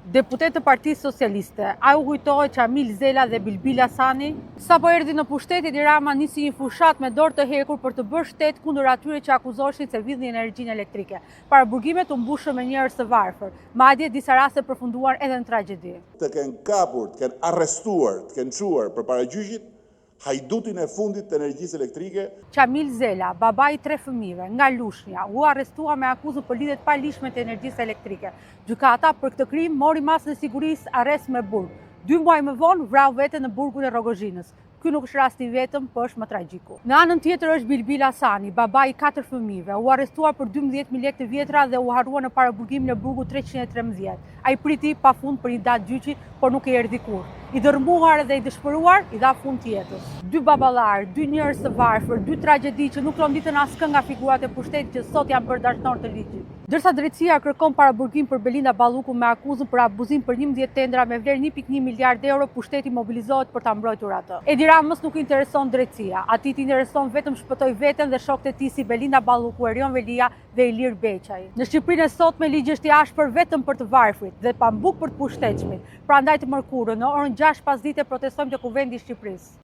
Deputet të Partisë Socialiste, a u kujtohet Çamil Zela dhe Bilbil Hasani? Sapo erdhi në pushtet, Edi Rama nisi një fushat me dorë të hekur për të bërë shtet kundër atyre që akuzoshin se vidhin energjinë elektrike. Paraburgimet u mbushën me njerëz të varfër, madje disa raste përfunduar edhe në tragjedi. Të kenë kapur, të kenë arrestuar, të kenë çuar përpara gjyqit hajdutin e fundit të energjisë elektrike. Çamil Zela, baba i 3 fëmijëve nga Lushnja, u arrestua me akuzën për lidhje të palishme të energjisë elektrike. Gjykata për këtë krim mori masën e sigurisë arrest me burg. 2 muaj më vonë vrau veten në burgun e Rogozhinës. Ky nuk është rasti vetëm, por është më tragjiku. Në anën tjetër është Bilbil Hasani, baba i 4 fëmijëve, u arrestuar për 12.000 lekë të vjetra dhe u harrua në paraburgimin e burgut 313. Ai priti pafund për një datë gjyqi, por nuk e erdhi kurrë. I dërmuar dhe i dëshpëruar, i dha fund të jetës. 2 baballar, 2 njerëz të varfër, 2 tragjedi që nuk ronditën askën nga figurat e pushtetit që sot janë bërë dashnorë të ligjit. Ndërsa drejtësia kërkon paraburgim për Belinda Balluku me akuzën për abuzim për 11 tendra me vlerë 1.1 miliard euro, pushteti mobilizohet për ta mbrojtur atë. Edi Ramës nuk intereson drejtësia, atij i intereson vetëm shpëtoj veten dhe shokët e tij si Belinda Balluku, Erion Velia dhe Ilir Beqaj. Në Shqipërinë e sotme ligji është i ashpër vetëm për të varfrit dhe pambuk për të pushtetshmit. Prandaj të mërkurën në orën 6 pasdite protestojmë te Kuvendi i Shqipërisë.